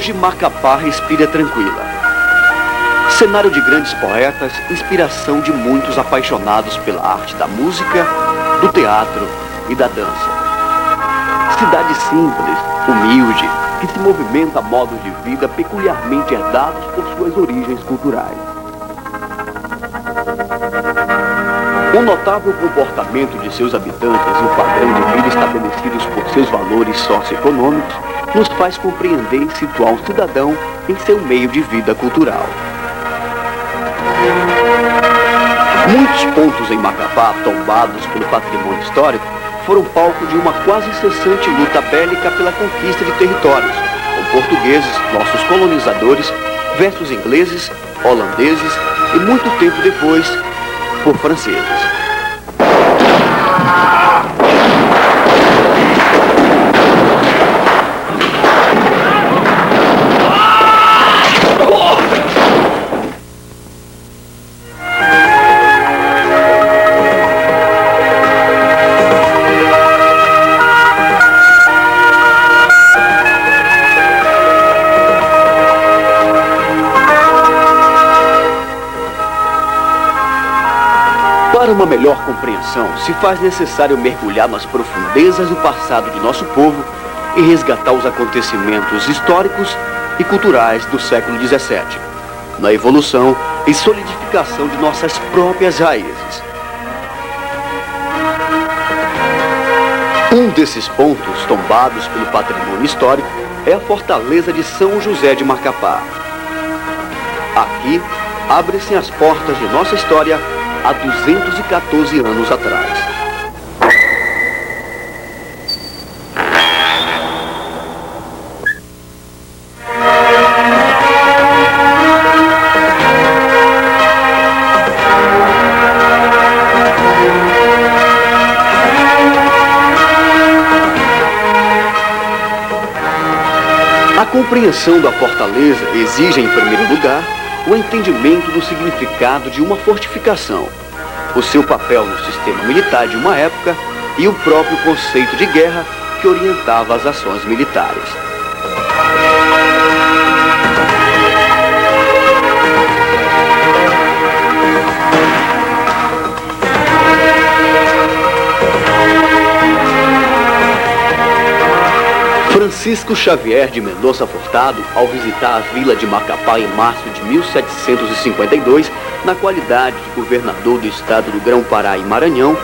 Hoje Macapá respira tranquila. Cenário de grandes poetas, inspiração de muitos apaixonados pela arte da música, do teatro e da dança. Cidade simples, humilde, que se movimenta a modos de vida peculiarmente herdados por suas origens culturais. O notável comportamento de seus habitantes e o padrão de vida estabelecidos por seus valores socioeconômicos nos faz compreender e situar o cidadão em seu meio de vida cultural. Muitos pontos em Macapá, tombados pelo patrimônio histórico, foram palco de uma quase incessante luta bélica pela conquista de territórios, com portugueses, nossos colonizadores, versus ingleses, holandeses e muito tempo depois, por franceses. Para uma melhor compreensão, se faz necessário mergulhar nas profundezas do passado de nosso povo e resgatar os acontecimentos históricos e culturais do século XVII, na evolução e solidificação de nossas próprias raízes. Um desses pontos tombados pelo patrimônio histórico é a fortaleza de São José de Macapá. Aqui abrem-se as portas de nossa história há 214 anos atrás. A compreensão da fortaleza exige, em primeiro lugar, o entendimento do significado de uma fortificação, o seu papel no sistema militar de uma época e o próprio conceito de guerra que orientava as ações militares. Francisco Xavier de Mendonça Furtado, ao visitar a vila de Macapá em março de 1752, na qualidade de governador do estado do Grão-Pará e Maranhão,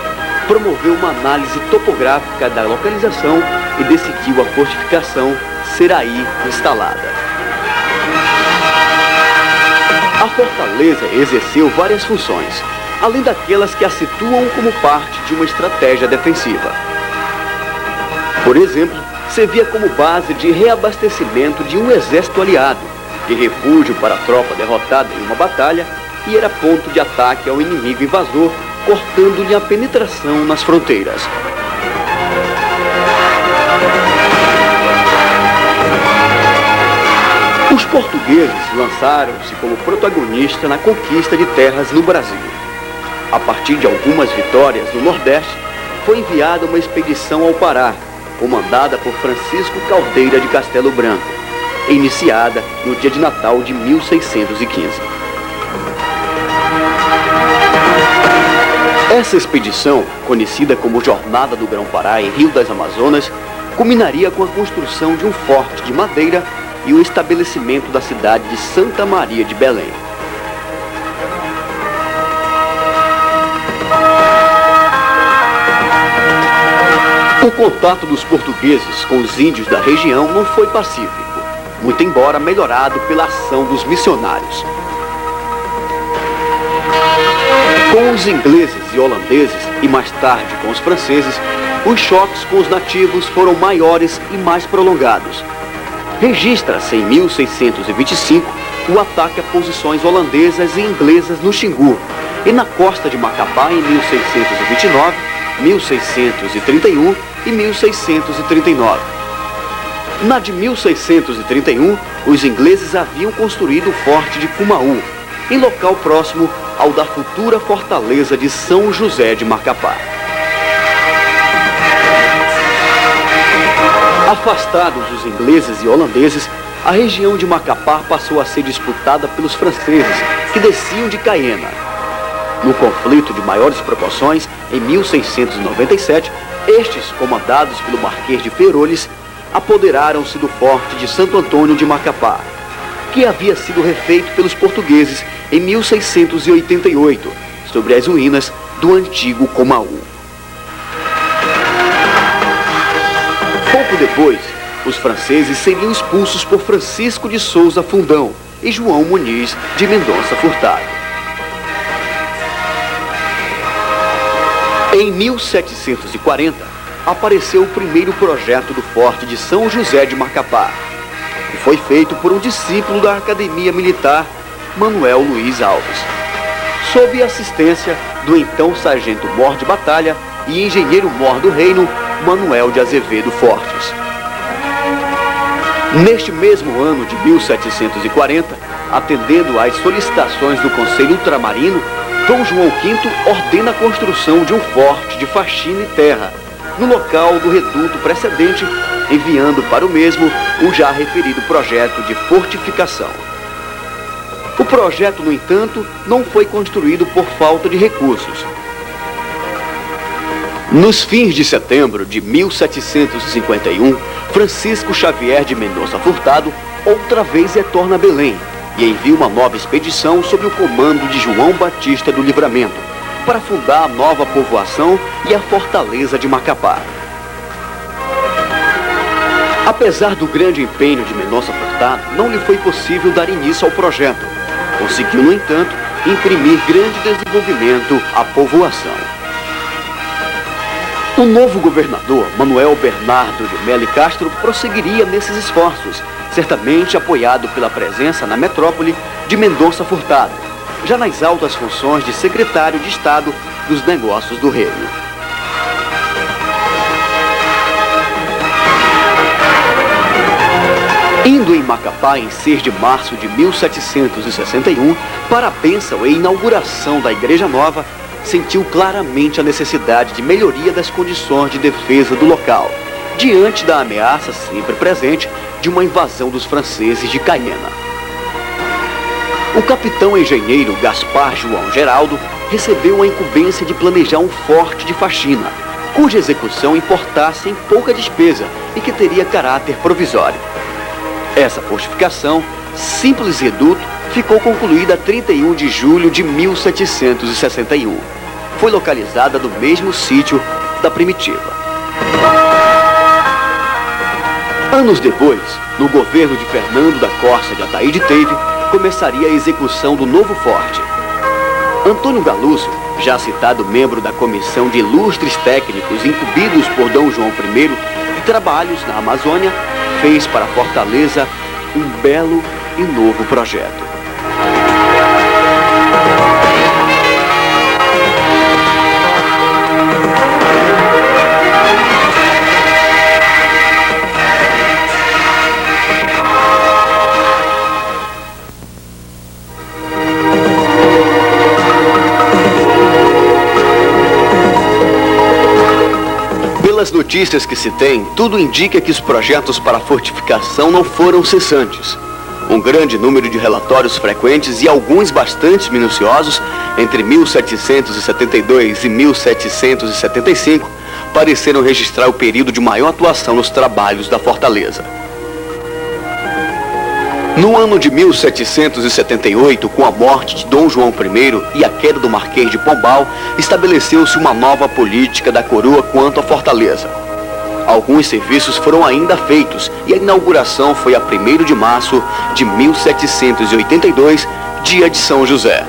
promoveu uma análise topográfica da localização e decidiu a fortificação ser aí instalada. A fortaleza exerceu várias funções, além daquelas que a situam como parte de uma estratégia defensiva. Por exemplo, servia como base de reabastecimento de um exército aliado, de refúgio para a tropa derrotada em uma batalha e era ponto de ataque ao inimigo invasor, cortando-lhe a penetração nas fronteiras. portugueses lançaram-se como protagonistas na conquista de terras no Brasil. A partir de algumas vitórias no Nordeste, foi enviada uma expedição ao Pará, comandada por Francisco Caldeira de Castelo Branco, iniciada no dia de Natal de 1615. Essa expedição, conhecida como Jornada do Grão-Pará em Rio das Amazonas, culminaria com a construção de um forte de madeira e o estabelecimento da cidade de Santa Maria de Belém. O contato dos portugueses com os índios da região não foi pacífico, muito embora melhorado pela ação dos missionários. Com os ingleses e holandeses, e mais tarde com os franceses, os choques com os nativos foram maiores e mais prolongados. Registra-se em 1625 o ataque a posições holandesas e inglesas no Xingu e na costa de Macapá em 1629, 1631 e 1639. Na de 1631, os ingleses haviam construído o forte de Cumaú, em local próximo ao da futura fortaleza de São José de Macapá. Afastados os ingleses e holandeses, a região de Macapá passou a ser disputada pelos franceses, que desciam de Caiena. No conflito de maiores proporções, em 1697, estes, comandados pelo Marquês de Ferolhes, apoderaram-se do forte de Santo Antônio de Macapá, que havia sido refeito pelos portugueses em 1688, sobre as ruínas do antigo Cumaú. Pouco depois, os franceses seriam expulsos por Francisco de Souza Fundão e João Muniz de Mendonça Furtado. Em 1740, apareceu o primeiro projeto do Forte de São José de Macapá, que foi feito por um discípulo da Academia Militar, Manuel Luiz Alves, sob a assistência do então sargento-mor de batalha e engenheiro-mor do reino, Manuel de Azevedo Fortes. Neste mesmo ano de 1740, atendendo às solicitações do Conselho Ultramarino, Dom João V ordena a construção de um forte de faxina e terra, no local do reduto precedente, enviando para o mesmo o já referido projeto de fortificação. O projeto, no entanto, não foi construído por falta de recursos. Nos fins de setembro de 1751, Francisco Xavier de Mendonça Furtado outra vez retorna a Belém e envia uma nova expedição sob o comando de João Batista do Livramento, para fundar a nova povoação e a fortaleza de Macapá. Apesar do grande empenho de Mendonça Furtado, não lhe foi possível dar início ao projeto. Conseguiu, no entanto, imprimir grande desenvolvimento à povoação. O novo governador, Manuel Bernardo de Melo Castro, prosseguiria nesses esforços, certamente apoiado pela presença na metrópole de Mendonça Furtado, já nas altas funções de secretário de Estado dos Negócios do Reino. Indo em Macapá em 6 de março de 1761, para a bênção e inauguração da Igreja Nova, sentiu claramente a necessidade de melhoria das condições de defesa do local, diante da ameaça sempre presente de uma invasão dos franceses de Caiena. O capitão engenheiro Gaspar João Geraldo recebeu a incumbência de planejar um forte de faxina, cuja execução importasse em pouca despesa e que teria caráter provisório. Essa fortificação, simples reduto, ficou concluída a 31 de julho de 1761. Foi localizada no mesmo sítio da primitiva. Anos depois, no governo de Fernando da Costa de Ataíde Teve, começaria a execução do novo forte. Antônio Galúcio, já citado membro da comissão de ilustres técnicos incumbidos por Dom João I de trabalhos na Amazônia, fez para a fortaleza um belo e novo projeto. notícias que se tem, tudo indica que os projetos para a fortificação não foram cessantes. Um grande número de relatórios frequentes e alguns bastante minuciosos, entre 1772 e 1775, pareceram registrar o período de maior atuação nos trabalhos da fortaleza. No ano de 1778, com a morte de Dom João I e a queda do Marquês de Pombal, estabeleceu-se uma nova política da coroa quanto à fortaleza. Alguns serviços foram ainda feitos e a inauguração foi a 1º de março de 1782, dia de São José.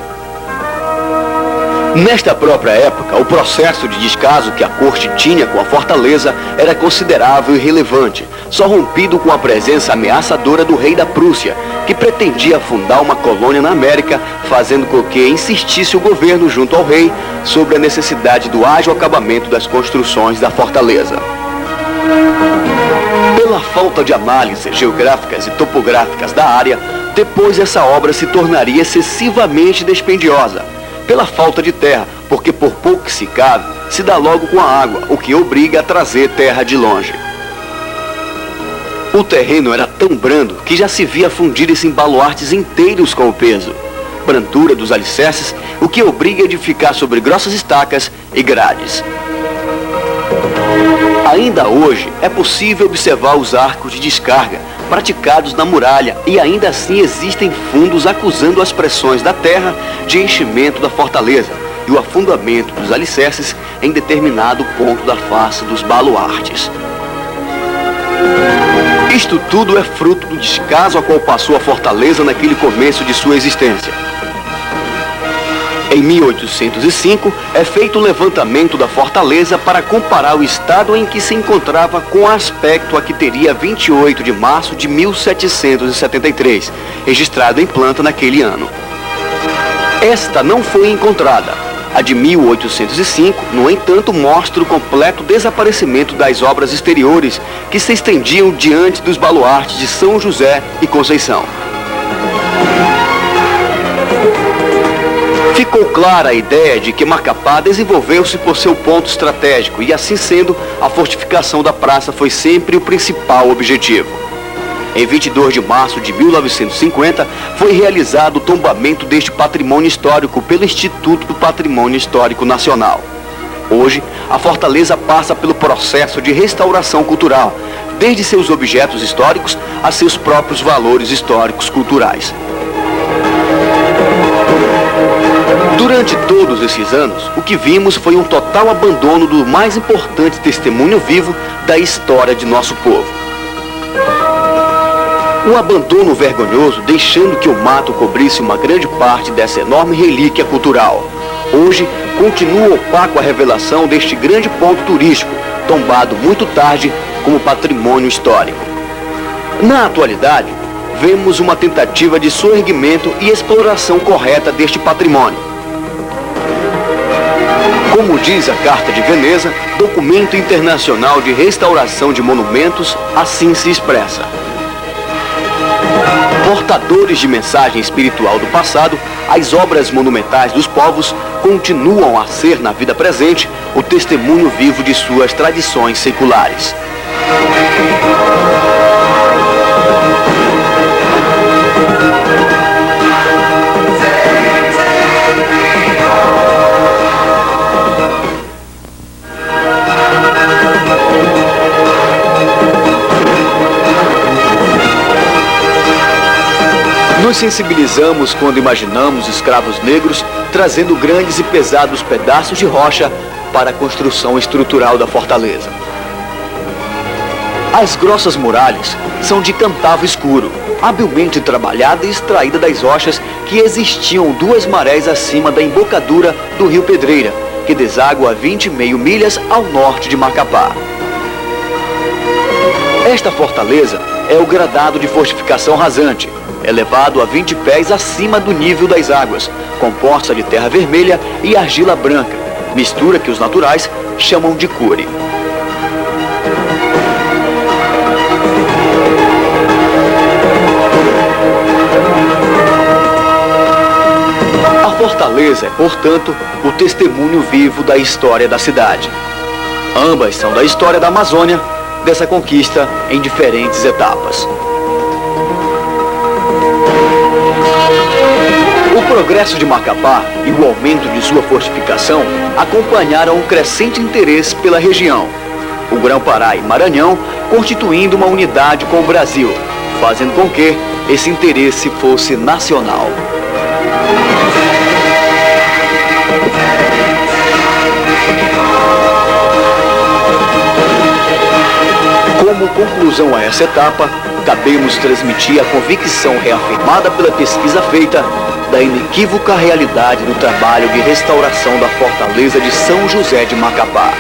Nesta própria época, o processo de descaso que a corte tinha com a fortaleza era considerável e relevante, só rompido com a presença ameaçadora do rei da Prússia, que pretendia fundar uma colônia na América, fazendo com que insistisse o governo junto ao rei sobre a necessidade do ágil acabamento das construções da fortaleza. Pela falta de análises geográficas e topográficas da área, depois essa obra se tornaria excessivamente dispendiosa. Pela falta de terra, porque por pouco que se cave, se dá logo com a água, o que obriga a trazer terra de longe. O terreno era tão brando que já se via fundir-se em baluartes inteiros com o peso. Brandura dos alicerces, o que obriga a edificar sobre grossas estacas e grades. Ainda hoje é possível observar os arcos de descarga praticados na muralha e ainda assim existem fundos acusando as pressões da terra de enchimento da fortaleza e o afundamento dos alicerces em determinado ponto da face dos baluartes. Isto tudo é fruto do descaso a qual passou a fortaleza naquele começo de sua existência. Em 1805, é feito o levantamento da fortaleza para comparar o estado em que se encontrava com o aspecto a que teria 28 de março de 1773, registrado em planta naquele ano. Esta não foi encontrada. A de 1805, no entanto, mostra o completo desaparecimento das obras exteriores que se estendiam diante dos baluartes de São José e Conceição. Ficou clara a ideia de que Macapá desenvolveu-se por seu ponto estratégico e, assim sendo, a fortificação da praça foi sempre o principal objetivo. Em 22 de março de 1950, foi realizado o tombamento deste patrimônio histórico pelo Instituto do Patrimônio Histórico Nacional. Hoje, a fortaleza passa pelo processo de restauração cultural, desde seus objetos históricos a seus próprios valores históricos culturais. Durante todos esses anos, o que vimos foi um total abandono do mais importante testemunho vivo da história de nosso povo. Um abandono vergonhoso, deixando que o mato cobrisse uma grande parte dessa enorme relíquia cultural. Hoje, continua opaco a revelação deste grande ponto turístico, tombado muito tarde como patrimônio histórico. Na atualidade, vemos uma tentativa de soerguimento e exploração correta deste patrimônio. Como diz a Carta de Veneza, documento internacional de restauração de monumentos, assim se expressa. Portadores de mensagem espiritual do passado, as obras monumentais dos povos continuam a ser, na vida presente, o testemunho vivo de suas tradições seculares. Nos sensibilizamos quando imaginamos escravos negros trazendo grandes e pesados pedaços de rocha para a construção estrutural da fortaleza. As grossas muralhas são de cantavo escuro, habilmente trabalhada e extraída das rochas que existiam 2 marés acima da embocadura do rio Pedreira, que deságua a 20,5 milhas ao norte de Macapá. Esta fortaleza é o gradado de fortificação rasante, elevado a 20 pés acima do nível das águas, composta de terra vermelha e argila branca, mistura que os naturais chamam de cure. A fortaleza é, portanto, o testemunho vivo da história da cidade. Ambas são da história da Amazônia, dessa conquista em diferentes etapas. O progresso de Macapá e o aumento de sua fortificação acompanharam o crescente interesse pela região, o Grão-Pará e Maranhão constituindo uma unidade com o Brasil, fazendo com que esse interesse fosse nacional. Como conclusão a essa etapa, cabemos transmitir a convicção reafirmada pela pesquisa feita da inequívoca realidade do trabalho de restauração da fortaleza de São José de Macapá.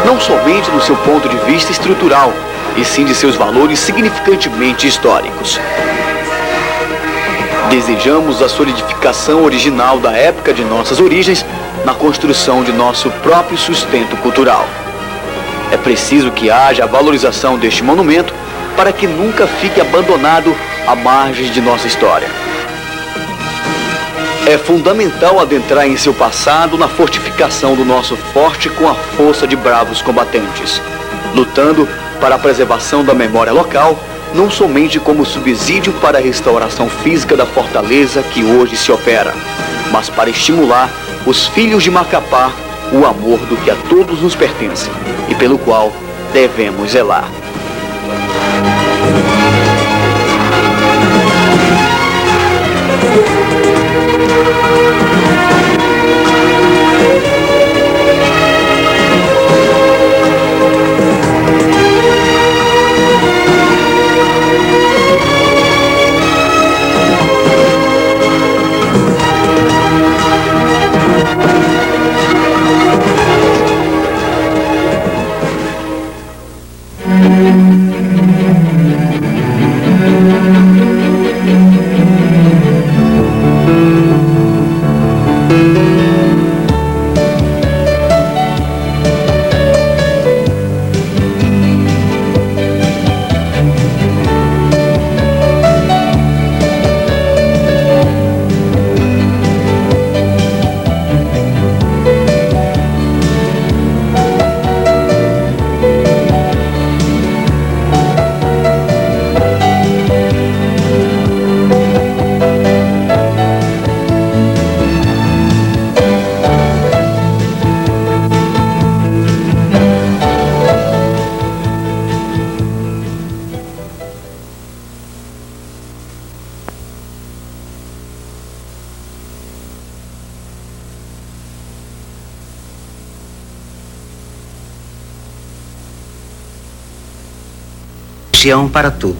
Não somente do seu ponto de vista estrutural, e sim de seus valores significantemente históricos. Desejamos a solidificação original da época de nossas origens na construção de nosso próprio sustento cultural. É preciso que haja a valorização deste monumento para que nunca fique abandonado à margem de nossa história. É fundamental adentrar em seu passado na fortificação do nosso forte com a força de bravos combatentes, lutando para a preservação da memória local, não somente como subsídio para a restauração física da fortaleza que hoje se opera, mas para estimular os filhos de Macapá o amor do que a todos nos pertence e pelo qual devemos zelar. Região para tudo.